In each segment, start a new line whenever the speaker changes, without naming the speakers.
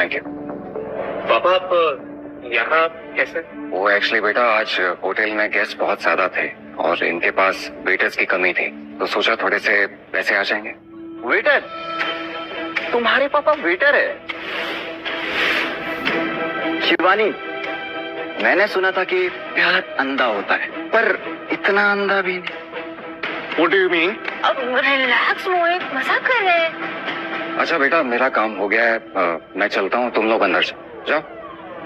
Thank you.
पापा आप यहाँ कैसे?
वो एक्चुअली बेटा आज होटल में गेस्ट बहुत ज्यादा थे और इनके पास वेटर्स की कमी थी, तो सोचा थोड़े से पैसे आ जाएंगे।
वेटर? तुम्हारे पापा वेटर है? शिवानी, मैंने सुना था कि प्यार अंधा होता है, पर इतना अंधा भी नहीं।
What do you mean?
अब रिलैक्स मोहित, मजाक कर रहे हैं।
अच्छा बेटा मेरा काम हो गया है, मैं चलता हूँ, तुम लोग अंदर जाओ।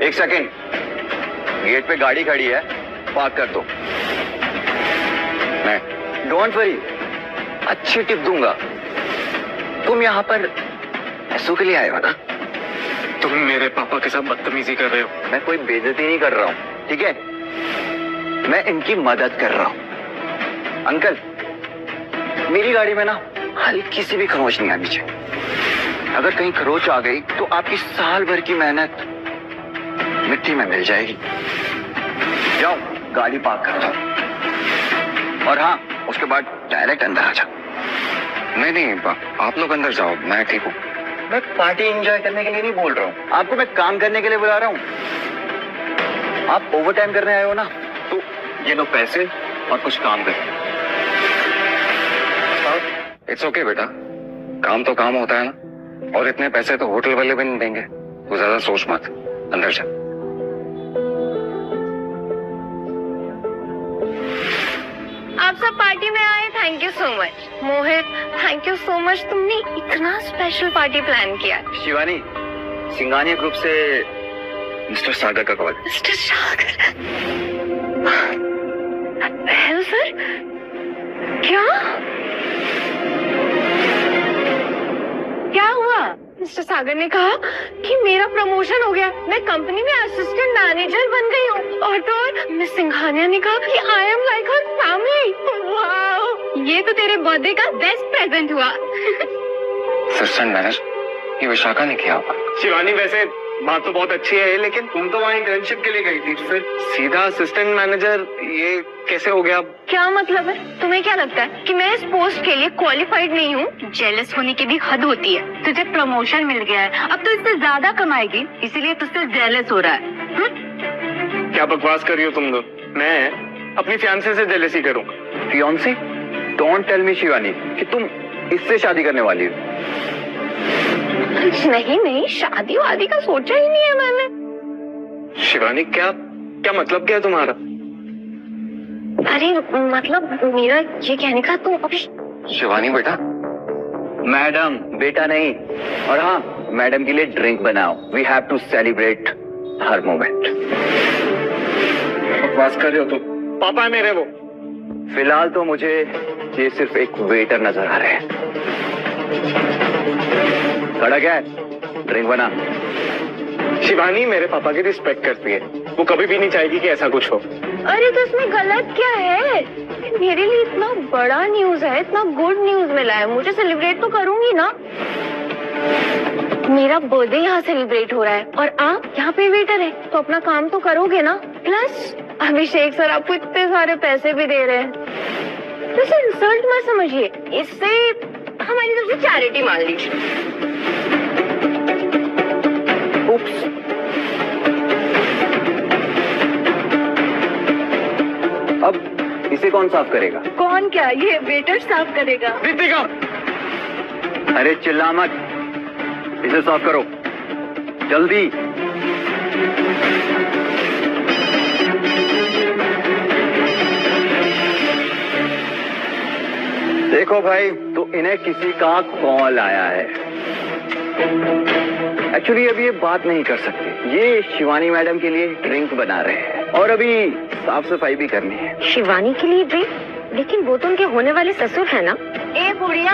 एक सेकेंड, गेट पे गाड़ी खड़ी है, पार्क कर दो।
मैं
डोंट वरी, अच्छी टिप दूंगा। तुम यहाँ पर पैसों के लिए आए हो ना?
तुम मेरे पापा के साथ बदतमीजी कर रहे हो।
मैं कोई बेइज्जती नहीं कर रहा हूँ, ठीक है? मैं इनकी मदद कर रहा हूँ। अंकल, मेरी गाड़ी में ना हल्की सी भी खरोंच नहीं आनी चाहिए। अगर कहीं खरोंच आ गई तो आपकी साल भर की मेहनत मिट्टी में मिल जाएगी। जाओ गाड़ी पार्क कर दो, और हाँ, उसके बाद डायरेक्ट अंदर आ जाओ।
नहीं आप लोग अंदर जाओ, मैं ठीक हूँ।
मैं पार्टी एंजॉय करने के लिए नहीं बोल रहा हूँ, आपको मैं काम करने के लिए बुला रहा हूँ। आप ओवर टाइम करने आए हो ना, तो ये लो पैसे और कुछ काम करें।
इट्स ओके बेटा, काम तो काम होता है ना, और इतने पैसे तो होटल वाले भी नहीं देंगे, तो ज्यादा सोच मत, अंदर जा।
आप सब पार्टी में आए, thank you so much. Mohit, thank you so much, तुमने इतना स्पेशल पार्टी प्लान किया।
शिवानी, सिंघानिया ग्रुप से मिस्टर सागर का कॉल।
मिस्टर सागर? हेलो सर, क्या हुआ? मिस्टर सागर ने कहा कि मेरा प्रमोशन हो गया, मैं कंपनी में असिस्टेंट मैनेजर बन गई हूँ, और तो और मिस सिंघानिया ने कहा कि I am like her family. Wow, ये तो तेरे बर्थडे का बेस्ट प्रेजेंट हुआ।
असिस्टेंट मैनेजर, ये विशाखा ने किया होगा।
शिवानी वैसे बात तो बहुत अच्छी है, लेकिन तुम तो वहाँ इंटर्नशिप के लिए गई थी, फिर सीधा असिस्टेंट मैनेजर, ये कैसे हो गया?
क्या मतलब है? तुम्हें क्या लगता है कि मैं इस पोस्ट के लिए क्वालिफाइड नहीं हूँ? जेलस होने की भी हद होती है। तुझे प्रमोशन मिल गया है, अब तो इससे ज्यादा कमाएगी, इसीलिए तुझसे जेलस हो रहा है।
क्या बकवास कर रही हो तुम लोग? मैं अपनी फियांसे से जेलसी करूंगा?
Fiancee? Don't tell me Shivani कि तुम इससे शादी करने वाली हो।
नहीं, शादी वादी का सोचा ही नहीं है मैंने।
शिवानी, क्या मतलब क्या है तुम्हारा?
अरे मतलब मेरा ये कहने का, तुम अभी।
शिवानी बेटा।
मैडम, बेटा नहीं। और हाँ, मैडम के लिए ड्रिंक बनाओ, वी हैव टू सेलिब्रेट हर मोमेंट।
बकवास कर रहे हो तुम? पापा है मेरे वो।
फिलहाल तो मुझे ये सिर्फ एक वेटर नजर आ रहे हैं। खड़ा क्या है? ड्रिंक बना।
शिवानी मेरे पापा की रिस्पेक्ट करती है, वो कभी भी नहीं चाहेगी कि ऐसा कुछ हो।
अरे तो इसमें गलत क्या है? मेरे लिए इतना बड़ा न्यूज है, इतना गुड न्यूज मिला है, मुझे सेलिब्रेट तो करूंगी ना। मेरा बर्थडे यहाँ सेलिब्रेट हो रहा है और आप यहाँ पे वेटर है, तो अपना काम तो करोगे ना। प्लस अभिषेक सर आपको इतने सारे पैसे भी दे रहे हैं, तो इसे इंसल्ट मत समझिए, इससे हमारी तरफ से चैरिटी मान लीजिए।
उप्स। अब इसे कौन साफ करेगा?
कौन क्या, ये वेटर साफ करेगा।
रितिका,
अरे चिल्ला मत, इसे साफ करो जल्दी। देखो भाई, तो इन्हें किसी का कॉल आया है। एक्चुअली अभी ये बात नहीं कर सकते, ये शिवानी मैडम के लिए ड्रिंक बना रहे हैं और अभी साफ सफाई भी करनी है।
शिवानी के लिए ड्रिंक? लेकिन वो तो उनके होने वाले ससुर है ना। ए बुढ़िया,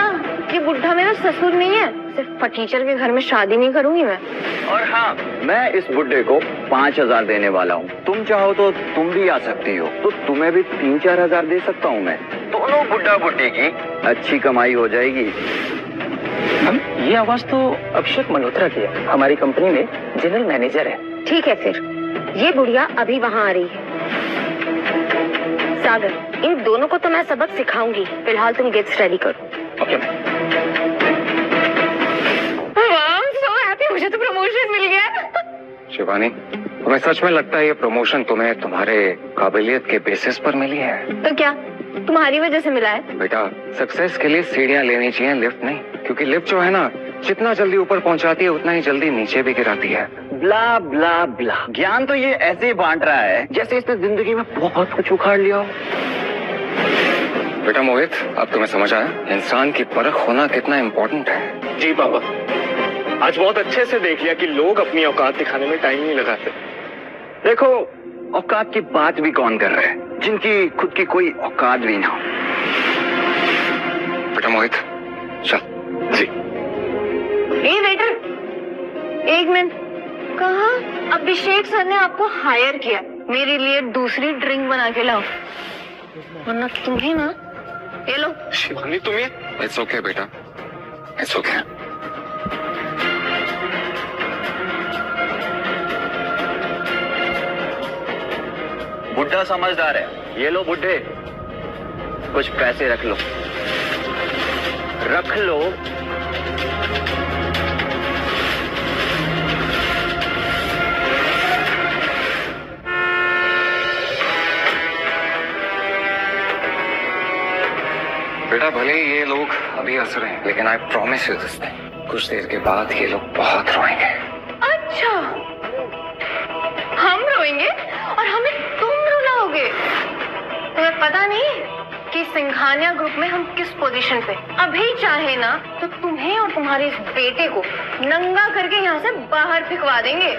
ये बुढ़ा मेरा ससुर नहीं है, सिर्फ फटीचर के घर में शादी नहीं करूंगी मैं।
और हाँ, मैं इस बुड्ढे को 5,000 देने वाला हूँ, तुम चाहो तो तुम भी आ सकती हो, तो तुम्हें भी 3-4 हजार दे सकता हूँ मैं। दोनों बुड्ढा बुड्ढी की अच्छी कमाई हो जाएगी।
ये आवाज तो अभिषेक मल्होत्रा की है, हमारी कंपनी में जनरल मैनेजर है।
ठीक है, फिर ये बुढ़िया अभी वहाँ आ रही है। सागर, इन दोनों को तो मैं सबक सिखाऊंगी, फिलहाल तुम गिफ्ट्स रेडी करो।
ओके।
वाह, सो हैप्पी, मुझे तो प्रमोशन मिल गया।
शिवानी, तुम्हें सच में लगता है ये प्रमोशन तुम्हें तुम्हारे काबिलियत के बेसिस पर मिली है?
तो क्या तुम्हारी वजह से मिला है?
बेटा, सक्सेस के लिए सीढ़ियां लेनी चाहिए, लिफ्ट नहीं। क्योंकि लिफ्ट जो है ना, जितना जल्दी ऊपर पहुंचाती है उतना ही जल्दी नीचे भी गिराती है।
ब्ला ब्ला ब्ला, ज्ञान तो ये ऐसे ही बांट रहा है जैसे इसने जिंदगी में बहुत कुछ उखाड़ लिया हो।
बेटा मोहित, अब तुम्हें समझ आया इंसान की परख होना कितना इम्पोर्टेंट है।
जी पापा, आज बहुत अच्छे से देख लिया कि लोग अपनी औकात दिखाने में टाइम नहीं लगाते।
देखो, औकात की बात भी कौन कर रहा है जिनकी खुद की कोई औकात भी ना हो।
बेटा मोहित, चल।
जी।
ए वेटर, एक मिनट। कहा अभिषेक सर ने आपको हायर किया मेरे लिए दूसरी ड्रिंक बना के लाओ, वरना तुम्हें ना। ये लो।
शिवानी, तुम ये
इट्स ओके बेटा, इट्स ओके।
बुड्ढा समझदार है। ये लो बुड्ढे, कुछ पैसे रख लो, रख लो।
बेटा, भले ही ये लोग अभी हंस रहे हैं, लेकिन I promise you this thing, कुछ देर के बाद ये लोग बहुत रोएंगे।
अच्छा, हम रोएंगे और हमें तुम रुलाओगे? तुम्हें पता नहीं कि सिंघानिया ग्रुप में हम किस पोजीशन पे? अभी चाहे ना तो तुम्हें और तुम्हारे इस बेटे को नंगा करके यहाँ से बाहर फेंकवा देंगे।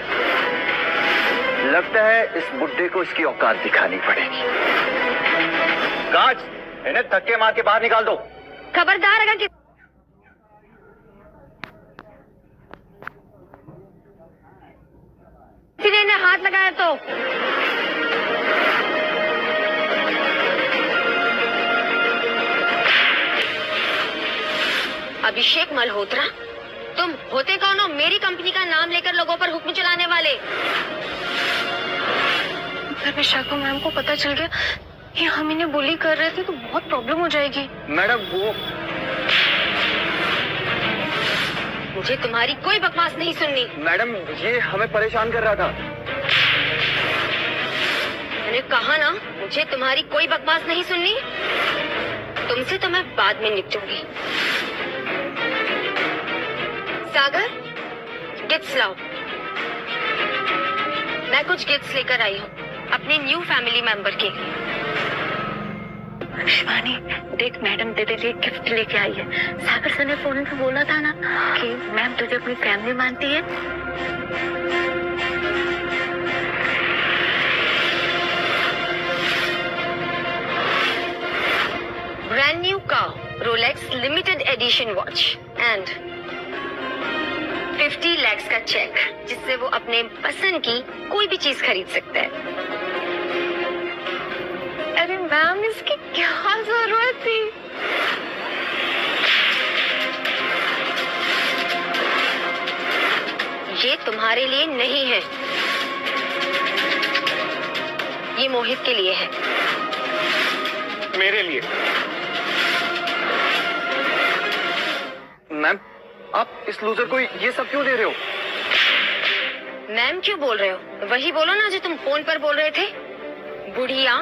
लगता है इस बुड्ढे को इसकी औकात दिखानी पड़ेगी। कांच, इन्हें धक्के मार के बाहर निकाल दो।
खबरदार, अगर किसी ने हाथ लगाया तो।
अभिषेक मल्होत्रा, तुम होते कौन हो मेरी कंपनी का नाम लेकर लोगों पर हुक्म चलाने वाले?
अगर विशाखा मैम को पता चल गया कि हम इन्हें बुली कर रहे थे तो बहुत प्रॉब्लम हो जाएगी।
मैडम, वो
मुझे तुम्हारी कोई बकवास नहीं सुननी।
मैडम, ये हमें परेशान कर रहा था।
मैंने कहा ना, मुझे तुम्हारी कोई बकवास नहीं सुननी। तुमसे तो मैं बाद में निपटूंगी। सागर, गिफ्ट्स लाओ। मैं कुछ गिफ्ट्स लेकर आई हूँ अपने न्यू फैमिली मेंबर के लिए।
शिवानी, देख, मैडम तेरे लिए गिफ्ट लेके आई है। सागर सर ने फोन पे बोला था ना कि मैम तुझे अपनी फैमिली मानती है।
Brand new car, Rolex limited edition watch and 50 lakhs का चेक, जिससे वो अपने पसंद की कोई भी चीज खरीद सकता है।
अरे मैम, इसकी क्या जरूरत थी?
ये तुम्हारे लिए नहीं है, ये मोहित के लिए है।
मेरे लिए।
मैम, आप इस लूजर को ये सब क्यों दे रहे हो?
मैम क्यों बोल रहे हो? वही बोलो ना जो तुम फोन पर बोल रहे थे, बुढ़िया।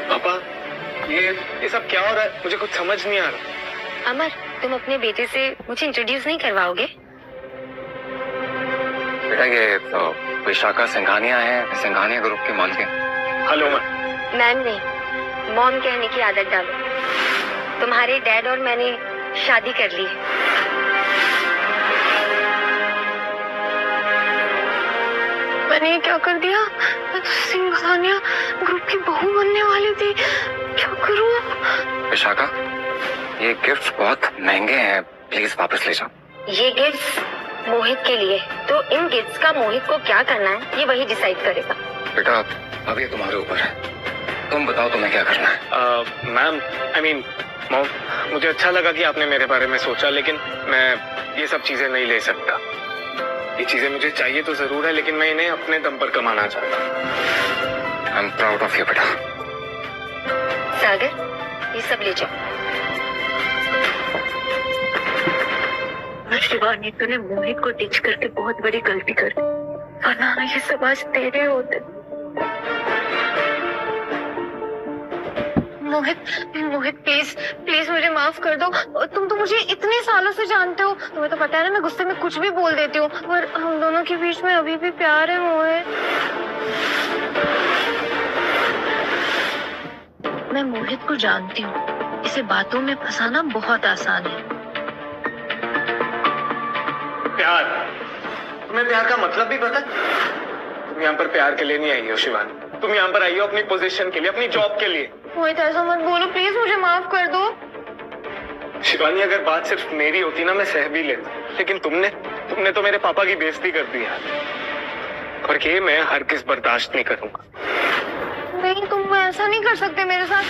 पापा, ये सब क्या हो रहा है? मुझे कुछ समझ नहीं आ रहा।
अमर, तुम अपने बेटे से मुझे इंट्रोड्यूस नहीं करवाओगे?
बेटा, ये तो विशाखा सिंघानिया है, सिंघानिया ग्रुप की मालकिन।
Hello ma'am.
मैम नहीं, मॉम कहने की आदत डालो। तुम्हारे डैड और मैंने शादी कर ली है।
मैंने ये क्या कर दिया? मैं तो सिंघानिया ग्रुप की बहू बनने वाली थी। क्या करूं?
विशाखा, ये गिफ्ट बहुत महंगे हैं, प्लीज वापस ले जाओ।
ये गिफ्ट्स मोहित के लिए, तो इन गिफ्ट्स का मोहित को क्या करना है ये वही डिसाइड करेगा।
बेटा, अब ये तुम्हारे ऊपर है, तुम बताओ तुम्हें क्या करना है।
मैम, आई मीन मॉम, मुझे अच्छा लगा कि आपने मेरे बारे में सोचा, लेकिन मैं ये सब चीजें नहीं ले सकता। ये चीजें मुझे चाहिए तो जरूर है, लेकिन मैं इन्हें अपने दम पर कमाना चाहता हूँ।
I am proud of you बेटा।
सागर, ये सब ले जाओ।
शिवानी, तूने मोहित को डिच करके बहुत बड़ी गलती कर दी, वरना ये सब आज तेरे होते। मोहित प्लीज प्लीज मुझे माफ कर दो। तुम तो मुझे इतने सालों से जानते हो, तुम्हें तो पता है ना मैं गुस्से में कुछ भी बोल देती हूँ, पर हम दोनों के बीच में अभी भी प्यार है मोहित। मैं मोहित को जानती हूँ, इसे बातों में फंसाना बहुत आसान है।
प्यार, तुम्हें प्यार का मतलब भी पता? तुम यहाँ पर प्यार के लिए नहीं आई हो शिवानी, तुम यहाँ पर आई हो अपनी पोजीशन के लिए, अपनी जॉब के लिए।
मोहित ऐसा मत बोलो प्लीज, मुझे माफ कर दो।
शिवानी अगर बात सिर्फ मेरी होती ना मैं सह भी लेता, लेकिन तुमने तो मेरे पापा की बेइज्जती कर दी है, और ये मैं हर किस बर्दाश्त नहीं करूंगा।
नहीं, तुम ऐसा नहीं कर सकते मेरे साथ।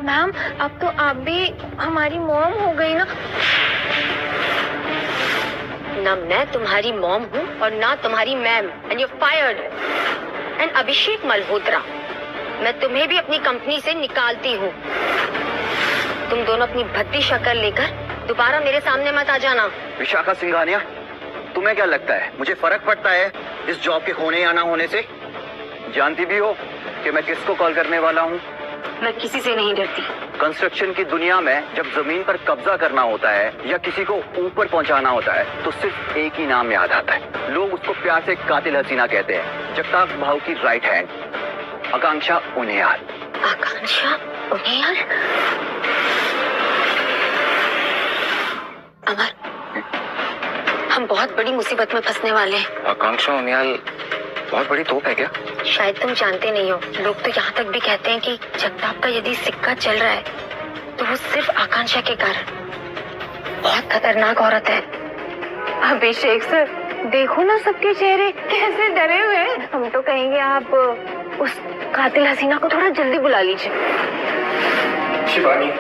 मैम, अब तो आप भी हमारी मॉम हो गई ना।
ना मैं तुम्हारी मॉम हूँ और ना तुम्हारी ma'am, and you fired. And Abhishek Malhotra, मैं तुम्हें भी अपनी कंपनी से निकालती हूँ। तुम दोनों अपनी भद्दी शक्ल लेकर दोबारा मेरे सामने मत आ जाना।
विशाखा सिंघानिया, तुम्हें क्या लगता है मुझे फर्क पड़ता है इस जॉब के होने या ना होने से? जानती भी हो कि मैं किसको कॉल करने वाला हूँ?
मैं किसी से नहीं डरती।
कंस्ट्रक्शन की दुनिया में जब जमीन पर कब्जा करना होता है या किसी को ऊपर पहुंचाना होता है तो सिर्फ एक ही नाम याद आता है। लोग उसको प्यार से कातिल हसीना कहते हैं। जगताप भाऊ की राइट हैंड, आकांक्षा उनियाल।
आकांक्षा उनियाल? अमर, हम बहुत बड़ी मुसीबत में फंसने वाले हैं।
आकांक्षा उनियाल बहुत बड़ी तोप है क्या?
शायद तुम जानते नहीं हो, लोग तो यहाँ तक भी कहते हैं कि जगताप का यदि सिक्का चल रहा है तो वो सिर्फ आकांक्षा के कारण। बहुत खतरनाक औरत है।
अभिषेक सर, देखो ना सबके चेहरे कैसे डरे हुए हैं। हम तो कहेंगे आप उस कातिल हसीना को थोड़ा जल्दी बुला लीजिए।
शिवानी,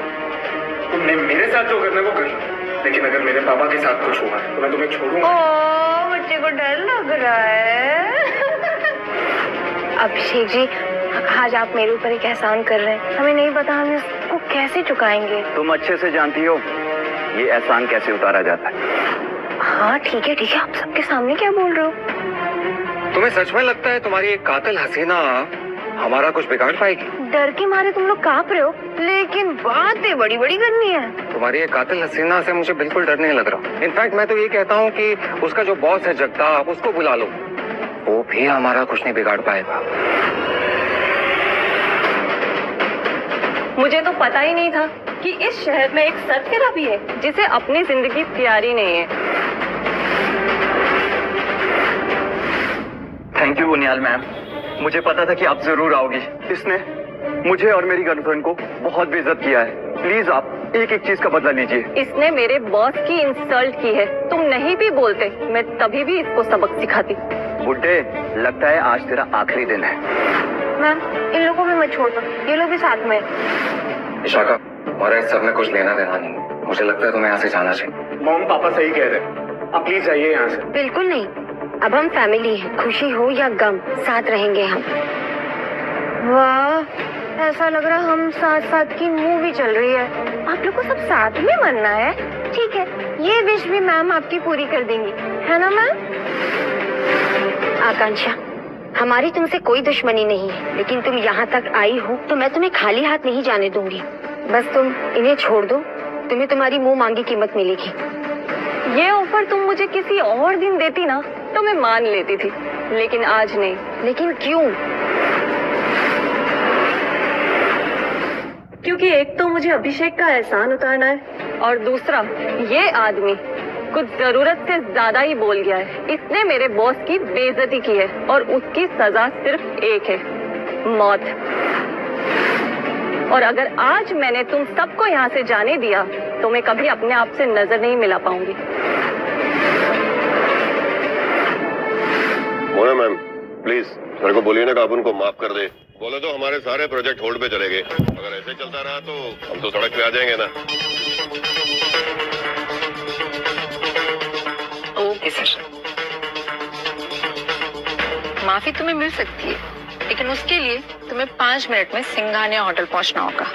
तुमने मेरे साथ जो करना है वो कर लो, लेकिन अगर मेरे पापा के साथ कुछ हुआ तो मैं तुम्हें छोड़ूंगा।
ओह, बच्चे को डर लग रहा है। अभिषेक जी, आज आप मेरे ऊपर एक एहसान कर रहे हैं, हमें नहीं पता हम इसको कैसे चुकाएंगे।
तुम अच्छे से जानती हो ये एहसान कैसे उतारा जाता है।
हाँ ठीक है, आप सबके सामने क्या बोल रहे हो?
तुम्हें सच में लगता है तुम्हारी एक कातिल हसीना हमारा कुछ बिगाड़ पाएगी?
डर के मारे तुम लोग कांप रहे हो, लेकिन बातें बड़ी बड़ी करनी है।
तुम्हारी ये कातिल हसीना से मुझे बिल्कुल डर नहीं लग रहा। इनफैक्ट मैं तो ये कहता हूँ कि उसका जो बॉस है जगताप, उसको बुला लो, वो भी हमारा कुछ नहीं बिगाड़ पाएगा।
मुझे तो पता ही नहीं था कि इस शहर में एक सत्यरा भी है जिसे अपनी जिंदगी प्यारी नहीं है।
थैंक यू उनियाल मैम, मुझे पता था कि आप जरूर आओगी। इसने मुझे और मेरी गर्लफ्रेंड को बहुत बेइज्जत किया है। प्लीज आप एक एक चीज का बदला लीजिए।
इसने मेरे बॉस की इंसल्ट की है। तुम नहीं भी बोलते, मैं तभी भी इसको सबक सिखाती।
बुड्ढे, लगता है आज तेरा आखिरी दिन है।
मैम, इन लोगों को मत छोड़ दो, ये लोग भी साथ में।
विशाखा, हमारा इस सब में कुछ लेना देना नहीं। मुझे लगता है तुम्हें यहाँ से जाना चाहिए।
मॉम पापा सही कह रहे हैं, आप प्लीज जाइए यहाँ से।
बिल्कुल नहीं, अब हम फैमिली हैं, खुशी हो या गम साथ रहेंगे हम।
वाह, ऐसा लग रहा हम साथ साथ की मूवी चल रही है। आप लोग को सब साथ में मरना है। ठीक है, ये विश भी मैम आपकी पूरी कर देंगी, है ना मैम?
आकांक्षा, हमारी तुमसे कोई दुश्मनी नहीं है, लेकिन तुम यहाँ तक आई हो तो मैं तुम्हें खाली हाथ नहीं जाने दूंगी। बस तुम इन्हें छोड़ दो, तुम्हें तुम्हारी मुंह मांगी कीमत मिलेगी।
ये ऑफर तुम मुझे किसी और दिन देती ना तो मैं मान लेती थी, लेकिन आज नहीं।
लेकिन क्यों?
क्योंकि एक तो मुझे अभिषेक का एहसान उतारना है, और दूसरा ये आदमी कुछ जरूरत से ज्यादा ही बोल गया है। इसने मेरे बॉस की बेइज्जती की है और उसकी सजा सिर्फ एक है, मौत। और अगर आज मैंने तुम सबको यहाँ से जाने दिया तो मैं कभी अपने आप से नजर नहीं मिला पाऊंगी।
मोना मैम, प्लीज सर को बोलिए ना कि आप उनको माफ कर दे। बोले तो हमारे सारे प्रोजेक्ट होल्ड पे चले गए। अगर ऐसे चलता रहा तो हम तो सड़क पे आ जाएंगे ना।
ओके सर, माफी तुम्हें मिल सकती है, लेकिन उसके लिए तुम्हें 5 मिनट में सिंघानिया होटल पहुंचना होगा,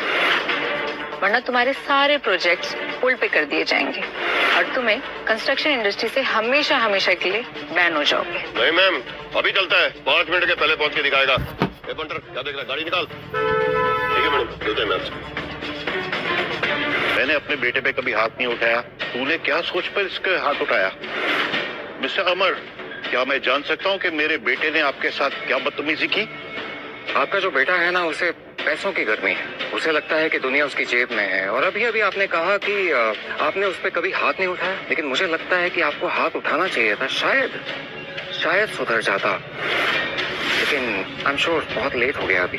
वरना तुम्हारे सारे प्रोजेक्ट्स होल्ड पे कर दिए जाएंगे। और तुम्हें कंस्ट्रक्शन इंडस्ट्री से हमेशा हमेशा के लिए बैन हो जाओगे।
नहीं मैम, अभी चलता है, 5 मिनट के पहले पहुंच के दिखाएगा। ए बंटर, क्या देख रहा है? गाड़ी निकाल। ठीक है मैडम, चलते हैं मैम।
मैंने अपने बेटे पे कभी हाथ नहीं उठाया, तूने क्या सोच पर इसके हाथ उठाया? मिस्टर अमर, क्या मैं जान सकता हूँ कि मेरे बेटे ने आपके साथ क्या बदतमीजी की?
आपका जो बेटा है ना, उसे पैसों की गर्मी है। उसे लगता है कि दुनिया उसकी जेब में है। और अभी अभी आपने कहा कि आपने उस पर कभी हाथ नहीं उठाया, लेकिन मुझे लगता है कि आपको हाथ उठाना चाहिए था। शायद सुधर जाता, लेकिन आई एम श्योर बहुत लेट हो गया अभी।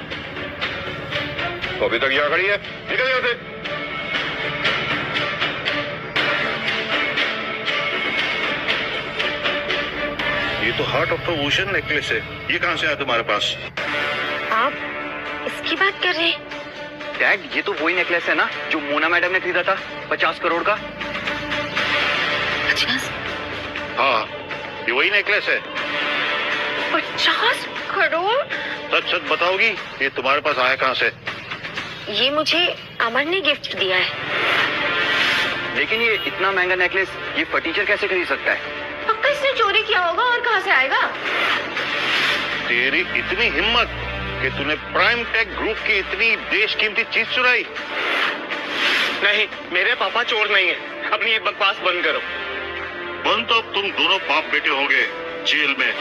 तो अभी तक यहाँ खड़ी है, निकल यहाँ से।
ये तो heart of the ocean necklace है, ये कहाँ से आया तुम्हारे पास?
आप इसकी बात कर रहे हैं?
डैड, ये तो वही नेकलेस है ना जो मोना मैडम ने खरीदा था 50 करोड़ का।
50?
हाँ, ये वही नेकलेस है।
50 करोड़?
सच सच बताओगी, ये तुम्हारे पास आया कहाँ से?
ये मुझे अमर ने गिफ्ट दिया है।
लेकिन ये इतना महंगा नेकलेस ये फर्नीचर कैसे खरीद सकता है?
पक्का इसने चोरी किया होगा, और कहाँ से आएगा?
तेरी इतनी हिम्मत कि तूने प्राइम टेक ग्रुप की इतनी बेशकीमती चीज चुराई?
नहीं, मेरे पापा चोर नहीं है। अपनी ये बकवास बंद करो।
बंद तो अब तुम दोनों बाप बेटे होंगे जेल में।